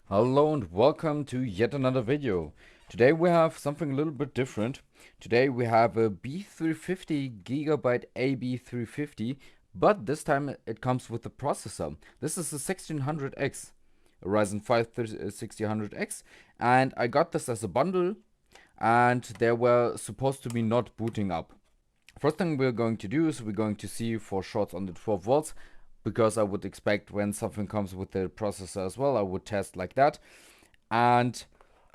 Hello and welcome to yet another video. Today we have something a little bit different. Today we have a B350 gigabyte AB350, but this time it comes with the processor. This is a 1600X, a Ryzen 5 1600X, and I got this as a bundle, and they were supposed to be not booting up. First thing we're going to do is we're going to see for shorts on the 12 volts, because I would expect when something comes with the processor as well, I would test like that. And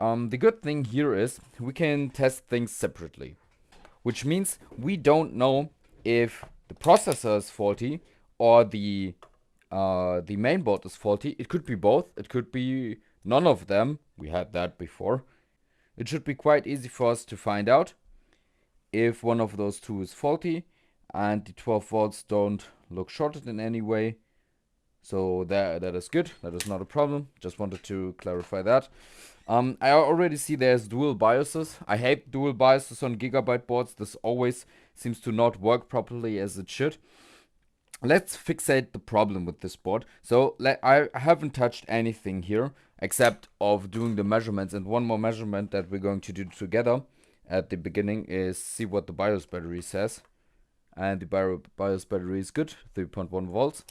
the good thing here is we can test things separately, which means we don't know if the processor is faulty or the mainboard is faulty. It could be both. It could be none of them. We had that before. It should be quite easy for us to find out if one of those two is faulty and the 12 volts don't look shorted in any way. So that is good. That is not a problem. Just wanted to clarify that. I already see there's dual BIOSes. I hate dual BIOSes on gigabyte boards. This always seems to not work properly as it should. Let's fixate the problem with this board. So I haven't touched anything here except of doing the measurements, and one more measurement that we're going to do together at the beginning is see what the BIOS battery says. And the BIOS battery is good, 3.1 volts.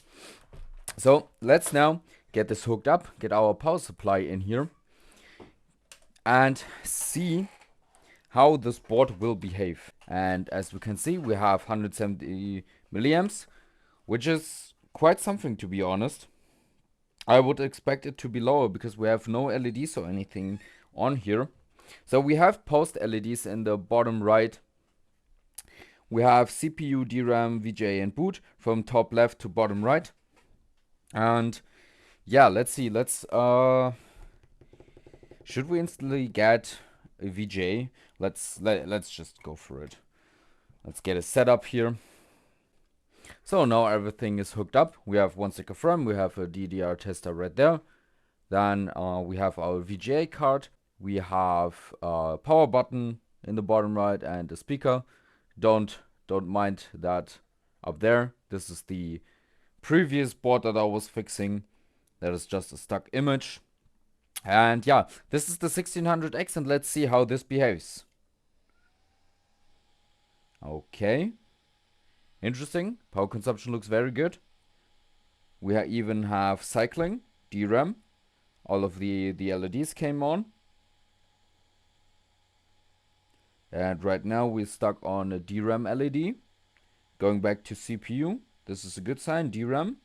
So let's now get this hooked up, get our power supply in here, and see how this board will behave. And as we can see, we have 170 milliamps, which is quite something, to be honest. I would expect it to be lower because we have no LEDs or anything on here. So we have post LEDs in the bottom right. We have CPU, DRAM, VGA, and boot from top left to bottom right. And yeah, let's see. Should we instantly get a VGA? Let's just go for it. Let's get a setup here. So now everything is hooked up. We have 1 stick of RAM. We have a DDR tester right there. Then we have our VGA card. We have a power button in the bottom right and a speaker. Don't mind that up there. This is the previous board that I was fixing. That is just a stuck image. And yeah, this is the 1600X, and let's see how this behaves. Okay. Interesting. Power consumption looks very good. We even have cycling, DRAM. All of the LEDs came on. And right now we're stuck on a DRAM LED. Going back to CPU. This is a good sign, DRAM.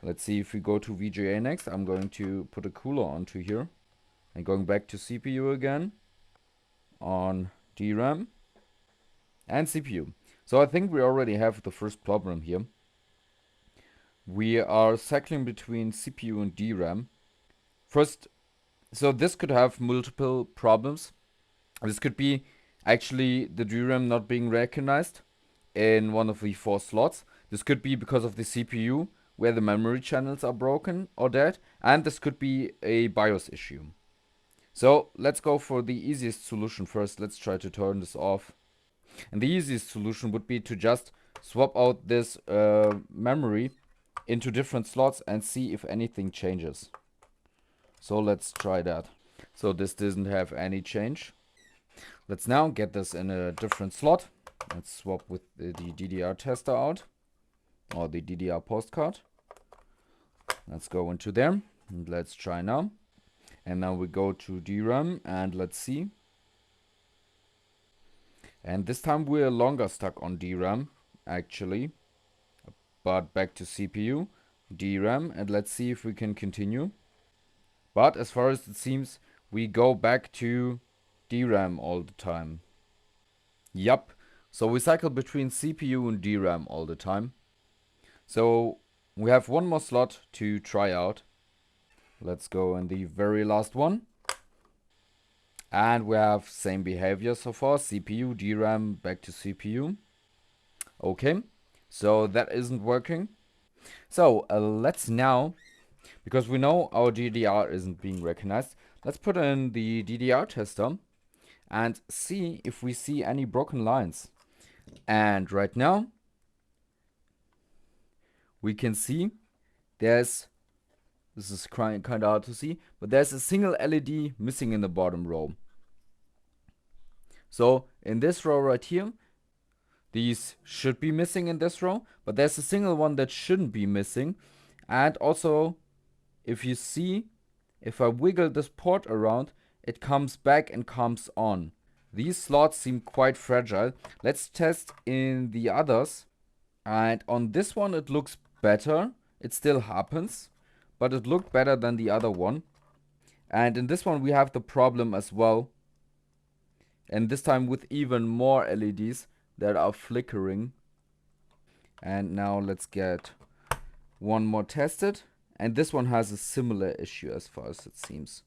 Let's see if we go to VGA next. I'm going to put a cooler onto here. And going back to CPU again. On DRAM. And CPU. So I think we already have the first problem here. We are cycling between CPU and DRAM. First, so this could have multiple problems. This could be actually the DRAM not being recognized in one of the 4 slots. This could be because of the CPU, where the memory channels are broken or dead. And this could be a BIOS issue. So let's go for the easiest solution first. Let's try to turn this off. And the easiest solution would be to just swap out this memory into different slots and see if anything changes. So let's try that. So this doesn't have any change. Let's now get this in a different slot. Let's swap with the DDR tester out, or the DDR postcard. Let's go into there and let's try now. And now we go to DRAM and let's see. And this time we're longer stuck on DRAM, actually. But back to CPU, DRAM, and let's see if we can continue. But as far as it seems, we go back to DRAM all the time. Yup. So we cycle between CPU and DRAM all the time. So we have one more slot to try out. Let's go in the very last one. And we have same behavior so far. CPU, DRAM, back to CPU. Okay. So that isn't working. So let's now, because we know our DDR isn't being recognized, let's put in the DDR tester and see if we see any broken lines. And right now, we can see there's This is kind of hard to see, but there's a single LED missing in the bottom row. So in this row right here, these should be missing in this row, but there's a single one that shouldn't be missing. And also, if you see, if I wiggle this port around, it comes back and comes on. These slots seem quite fragile. Let's test in the others. And on this one, it looks better. It still happens, but it looked better than the other one. And in this one, we have the problem as well. And this time with even more LEDs that are flickering. And now let's get one more tested. And this one has a similar issue as far as it seems.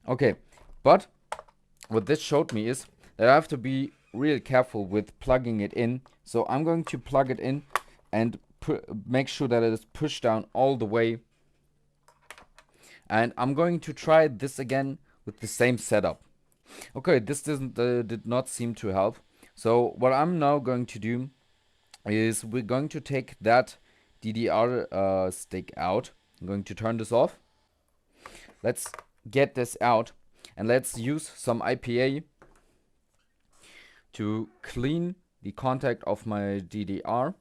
Okay, but what this showed me is that I have to be really careful with plugging it in. So I'm going to plug it in and make sure that it is pushed down all the way. And I'm going to try this again with the same setup. Okay, this did not seem to help. So what I'm now going to do is we're going to take that DDR stick out. I'm going to turn this off. Let's get this out and let's use some IPA to clean the contact of my DDR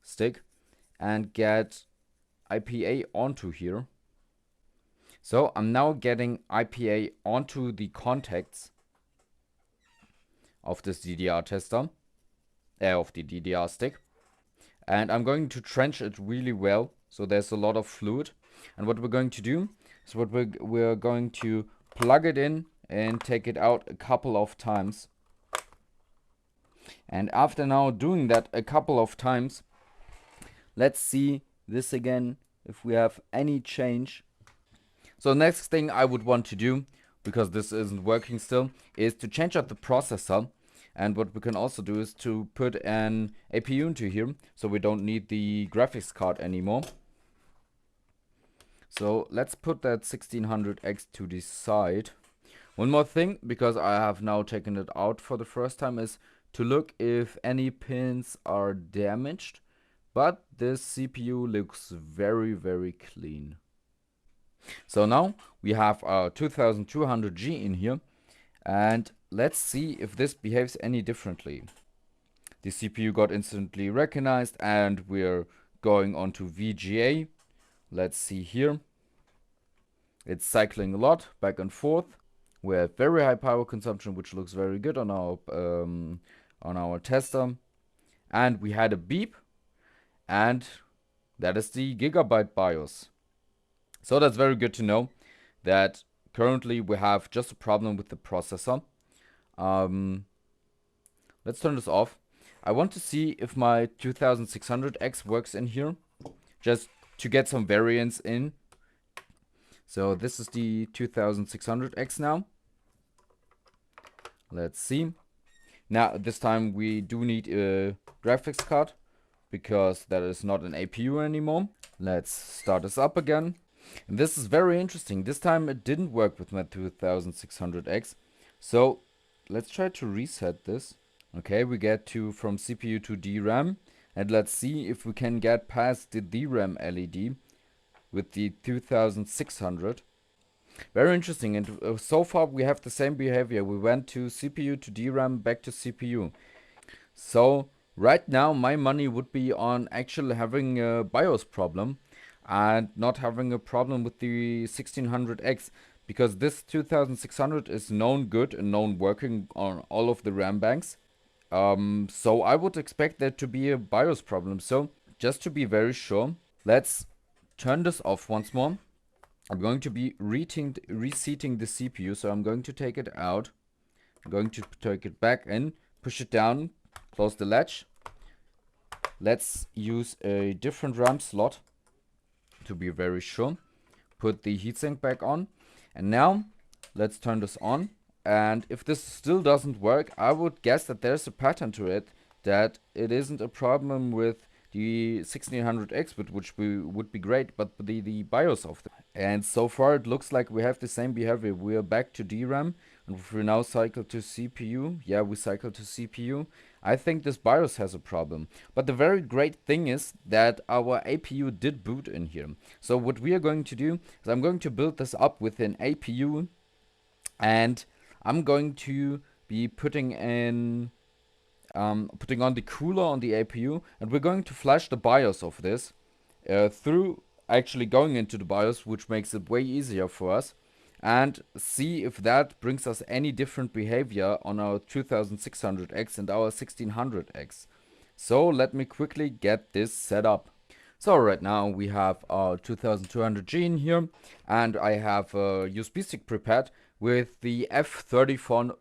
stick and get IPA onto here. So I'm now getting IPA onto the contacts of this DDR tester, of the DDR stick. And I'm going to trench it really well, so there's a lot of fluid. And what we're going to do is we're going to plug it in and take it out a couple of times. And after now doing that a couple of times, let's see this again if we have any change. So next thing I would want to do, because this isn't working still, is to change out the processor. And what we can also do is to put an APU into here, so we don't need the graphics card anymore. So let's put that 1600X to the side. One more thing, because I have now taken it out for the first time, is to look if any pins are damaged. But this CPU looks very, very clean. So now we have our 2200G in here, and let's see if this behaves any differently. The CPU got instantly recognized and we're going on to VGA. Let's see here. It's cycling a lot back and forth. We have very high power consumption, which looks very good on our tester. And we had a beep, and that is the Gigabyte BIOS. So that's very good to know that currently we have just a problem with the processor. Let's turn this off. I want to see if my 2600X works in here, just to get some variance in. So this is the 2600X now. Let's see. Now this time we do need a graphics card, because that is not an APU anymore. Let's start this up again. And this is very interesting. This time it didn't work with my 2600X. So let's try to reset this. Okay, we get from CPU to DRAM. And let's see if we can get past the DRAM LED with the 2600. Very interesting. And so far we have the same behavior. We went to CPU to DRAM, back to CPU. So right now my money would be on actually having a BIOS problem and not having a problem with the 1600X, because this 2600 is known good and known working on all of the RAM banks. So I would expect there to be a BIOS problem. So just to be very sure, let's turn this off once more. I'm going to be reseating the CPU, so I'm going to take it out. I'm going to take it back in, push it down, close the latch. Let's use a different RAM slot to be very sure. Put the heatsink back on. And now let's turn this on. And if this still doesn't work, I would guess that there's a pattern to it, that it isn't a problem with the 1600X, which would be great, but the BIOS of it. And so far it looks like we have the same behavior. We are back to DRAM, and if we now cycle to CPU, yeah, we cycle to CPU. I think this BIOS has a problem. But the very great thing is that our APU did boot in here. So what we are going to do is I'm going to build this up with an APU, and I'm going to be putting on the cooler on the APU, and we're going to flash the BIOS of this through actually going into the BIOS, which makes it way easier for us, and see if that brings us any different behavior on our 2600X and our 1600X. So let me quickly get this set up. So right now we have our 2200G in here, and I have a USB stick prepared with the F31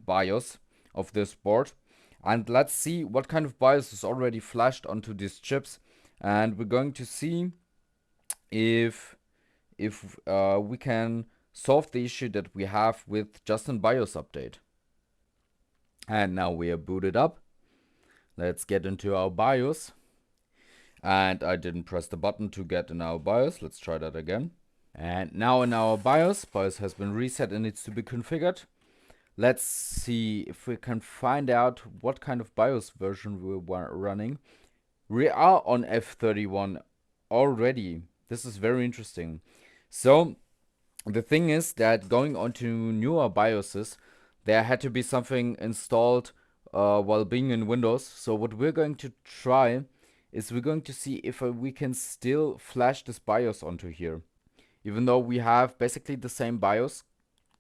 BIOS of this board. And let's see what kind of BIOS is already flashed onto these chips, and we're going to see if we can solve the issue that we have with just an BIOS update. And now we are booted up. Let's get into our BIOS. And I didn't press the button to get in our BIOS. Let's try that again. And now in our BIOS has been reset and needs to be configured. Let's see if we can find out what kind of BIOS version we're running. We are on F31 already. This is very interesting. So the thing is that going on to newer BIOSes, there had to be something installed while being in Windows. So what we're going to try is we're going to see if we can still flash this BIOS onto here. Even though we have basically the same BIOS,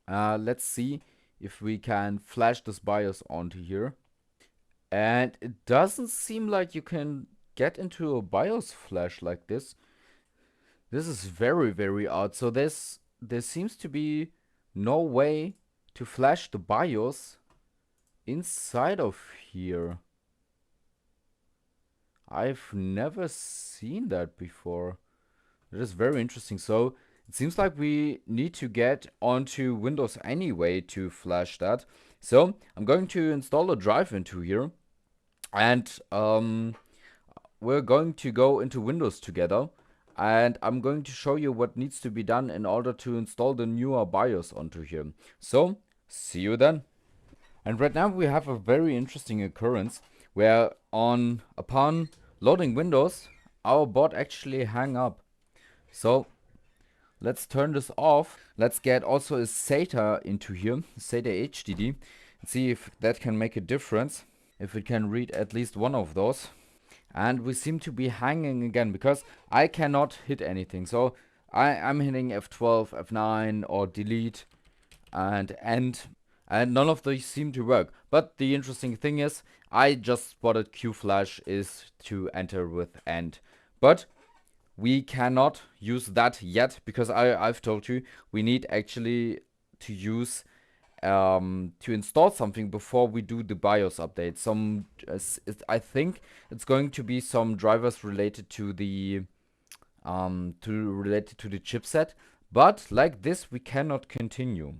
let's see if we can flash this BIOS onto here. And it doesn't seem like you can get into a BIOS flash like this. This is very, very odd. So there seems to be no way to flash the BIOS inside of here. I've never seen that before. It is very interesting. So it seems like we need to get onto Windows anyway to flash that. So I'm going to install a drive into here, and we're going to go into Windows together, and I'm going to show you what needs to be done in order to install the newer BIOS onto here. So see you then. And right now we have a very interesting occurrence where upon loading Windows, our board actually hung up. So let's turn this off. Let's get also a SATA into here, SATA HDD, and see if that can make a difference, if it can read at least one of those. And we seem to be hanging again because I cannot hit anything. So I'm hitting F12, F9 or delete and end, and none of these seem to work. But the interesting thing is I just spotted Q flash is to enter with end. But we cannot use that yet because I've told you we need actually to use to install something before we do the BIOS update. I think it's going to be some drivers related to the chipset, but like this we cannot continue.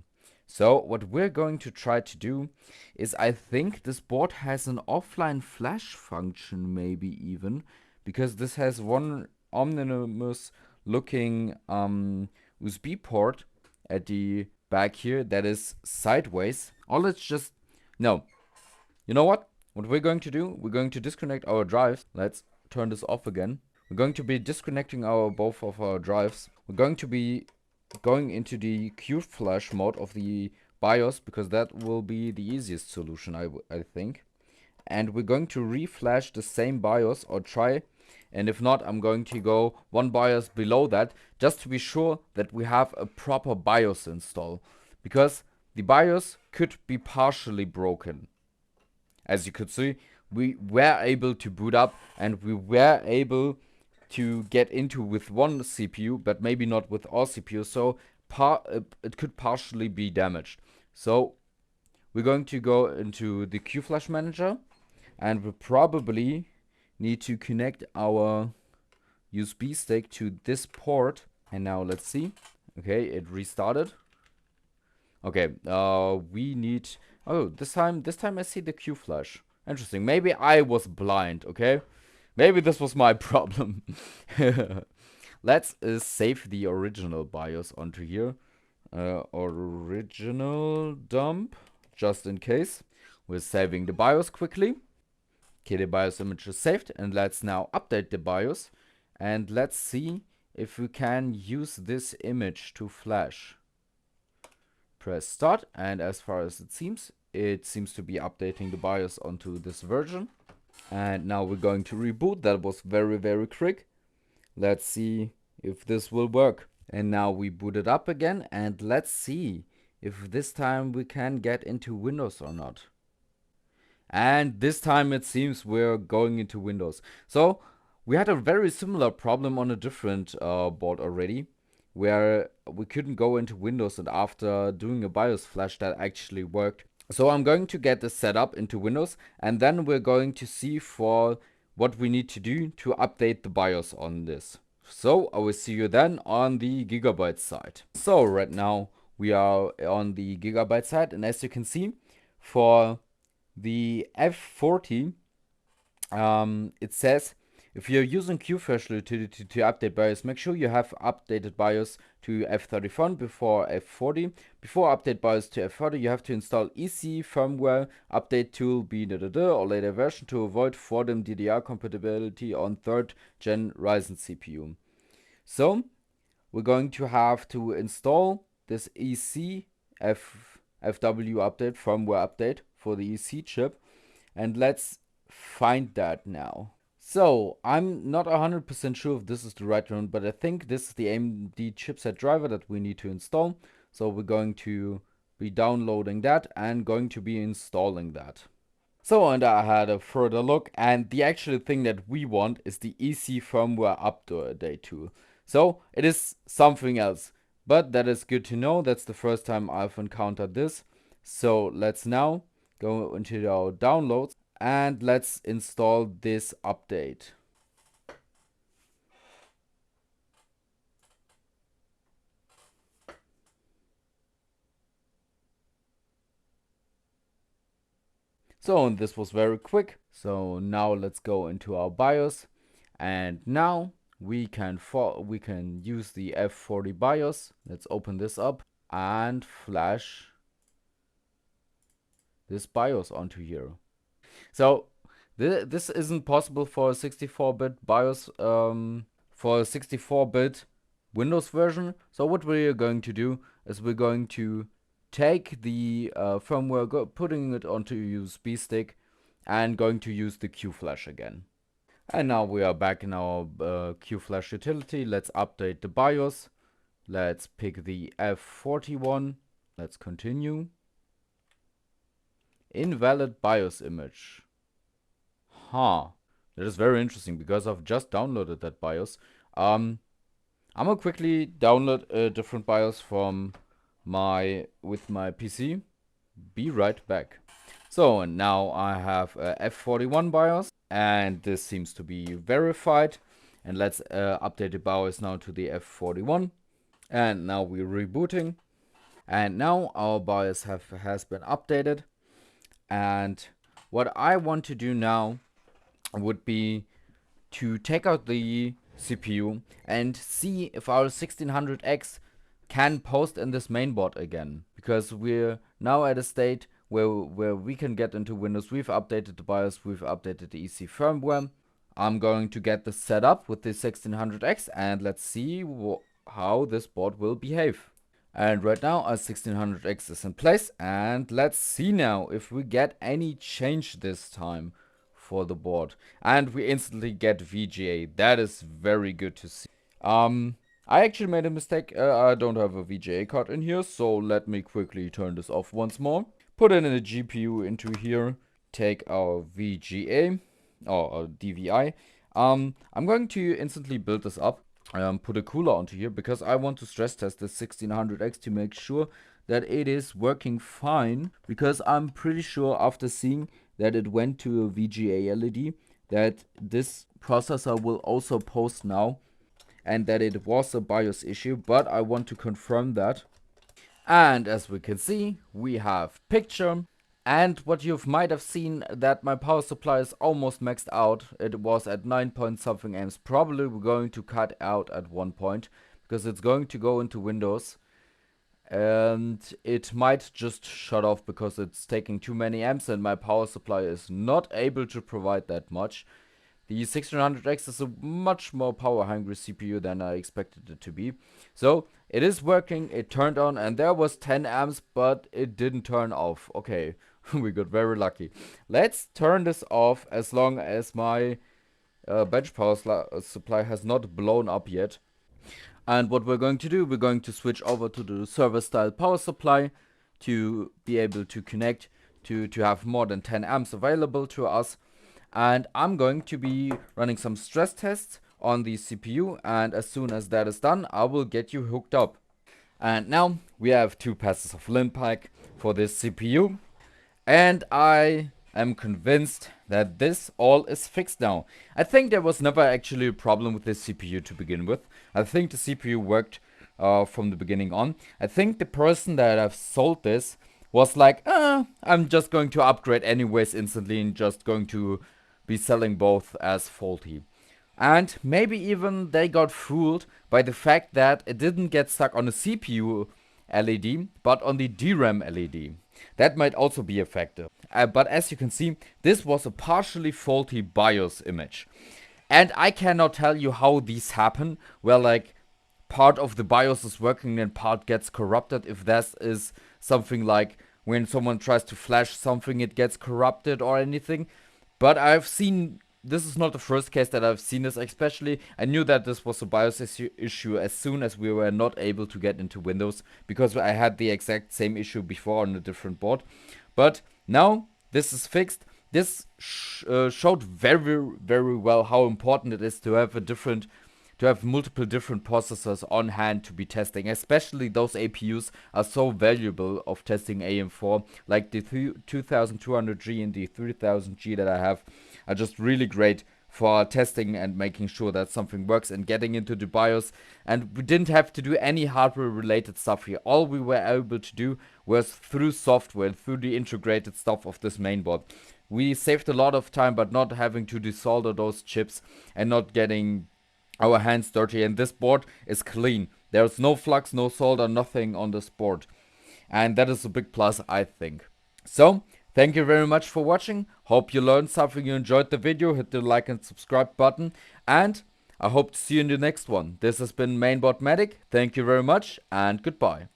So what we're going to try to do is, I think this board has an offline flash function, maybe even, because this has one ominous looking USB port at the back here that is sideways. Or let's just, no, you know what we're going to do, we're going to disconnect our drives. Let's turn this off again. We're going to be disconnecting both of our drives. We're going to be going into the Q flash mode of the BIOS because that will be the easiest solution, I think. And we're going to reflash the same BIOS, or try. And if not, I'm going to go one BIOS below that, just to be sure that we have a proper BIOS install. Because the BIOS could be partially broken. As you could see, we were able to boot up, and we were able to get into with one CPU, but maybe not with all CPUs. So it could partially be damaged. So we're going to go into the Q Flash Manager, and we probably need to connect our USB stick to this port. And now let's see. Okay, it restarted. Okay, we need, oh, this time I see the Q Flash. Interesting. Maybe I was blind, okay? Maybe this was my problem. Let's save the original BIOS onto here. Original dump, just in case. we're saving the BIOS quickly. Okay, the BIOS image is saved, and let's now update the BIOS, and let's see if we can use this image to flash. Press start, and as far as it seems to be updating the BIOS onto this version. And now we're going to reboot. That was very, very quick. Let's see if this will work. And now we boot it up again, and let's see if this time we can get into Windows or not. And this time it seems we're going into Windows. So we had a very similar problem on a different board already, where we couldn't go into Windows, and after doing a BIOS flash that actually worked. So I'm going to get this set up into Windows, and then we're going to see for what we need to do to update the BIOS on this. So I will see you then on the Gigabyte side. So right now we are on the Gigabyte side, and as you can see, for the F40, it says if you're using QFlash utility to update BIOS, make sure you have updated BIOS to F31 before F40. Before update BIOS to F40, you have to install EC firmware update tool B or later version to avoid FORDIM DDR compatibility on 3rd gen Ryzen CPU. So we're going to have to install this EC FW update, firmware update for the EC chip, and let's find that now. So I'm not 100% sure if this is the right one, but I think this is the AMD chipset driver that we need to install. So we're going to be downloading that and going to be installing that. So, and I had a further look, and the actual thing that we want is the EC firmware update tool. So it is something else, but that is good to know. That's the first time I've encountered this. So let's now go into our downloads and let's install this update. So, and this was very quick. So now let's go into our BIOS, and now we can use the F40 BIOS. Let's open this up and flash this BIOS onto here. So this isn't possible for a 64-bit BIOS, for a 64-bit Windows version. So what we're going to do is we're going to take the firmware, putting it onto a USB stick, and going to use the QFlash again. And now we are back in our QFlash utility. Let's update the BIOS. Let's pick the F41. Let's continue. Invalid BIOS image. That is very interesting because I've just downloaded that BIOS. I'm gonna quickly download a different BIOS from with my PC. Be right back. So, and now I have a F41 BIOS, and this seems to be verified. And let's update the BIOS now to the F41. And now we're rebooting. And now our BIOS has been updated. And what I want to do now would be to take out the CPU and see if our 1600X can post in this mainboard again, because we're now at a state where we can get into Windows. We've updated the BIOS, we've updated the EC firmware. I'm going to get this set up with the 1600X, and let's see how this board will behave. And right now our 1600X is in place, and let's see now if we get any change this time for the board. And we instantly get VGA. That is very good to see. I actually made a mistake. I don't have a VGA card in here, so let me quickly turn this off once more. Put in a GPU into here. Take our VGA or DVI. I'm going to instantly build this up. Put a cooler onto here because I want to stress test the 1600X to make sure that it is working fine, because I'm pretty sure after seeing that it went to a VGA LED that this processor will also post now, and that it was a BIOS issue, but I want to confirm that. And as we can see, we have picture. And what you might have seen, that my power supply is almost maxed out. It was at 9 point something amps. Probably we're going to cut out at one point because it's going to go into Windows. and it might just shut off because it's taking too many amps and my power supply is not able to provide that much. The 1600X is a much more power hungry CPU than I expected it to be. So it is working, it turned on, and there was 10 amps, but it didn't turn off. Okay, we got very lucky. Let's turn this off as long as my battery power supply has not blown up yet. And what we're going to do, we're going to switch over to the server style power supply to be able to connect to have more than 10 amps available to us. And I'm going to be running some stress tests on the CPU, and as soon as that is done, I will get you hooked up. And now we have 2 passes of lint pack for this CPU, and I am convinced that this all is fixed now. I think there was never actually a problem with this CPU to begin with. I think the CPU worked from the beginning on. I think the person that I've sold this was like, I'm just going to upgrade anyways instantly and just going to be selling both as faulty. And maybe even they got fooled by the fact that it didn't get stuck on a CPU LED, but on the DRAM LED. That might also be a factor. But as you can see, this was a partially faulty BIOS image. And I cannot tell you how these happen, where like part of the BIOS is working and part gets corrupted. If that is something like when someone tries to flash something, it gets corrupted or anything. But I've seen, this is not the first case that I've seen this, especially I knew that this was a BIOS issue as soon as we were not able to get into Windows, because I had the exact same issue before on a different board. But now this is fixed. This showed very, very well how important it is to have multiple different processors on hand to be testing, especially those APUs are so valuable of testing AM4, like the 2200G and the 3000G that I have are just really great for testing and making sure that something works and getting into the BIOS. And we didn't have to do any hardware related stuff here. All we were able to do was through software, through the integrated stuff of this mainboard. We saved a lot of time, but not having to desolder those chips and not getting our hands dirty. And this board is clean. There's no flux, no solder, nothing on this board. And that is a big plus, I think. So, thank you very much for watching. Hope you learned something, you enjoyed the video. Hit the like and subscribe button. And I hope to see you in the next one. This has been Mainboard Medic. Thank you very much and goodbye.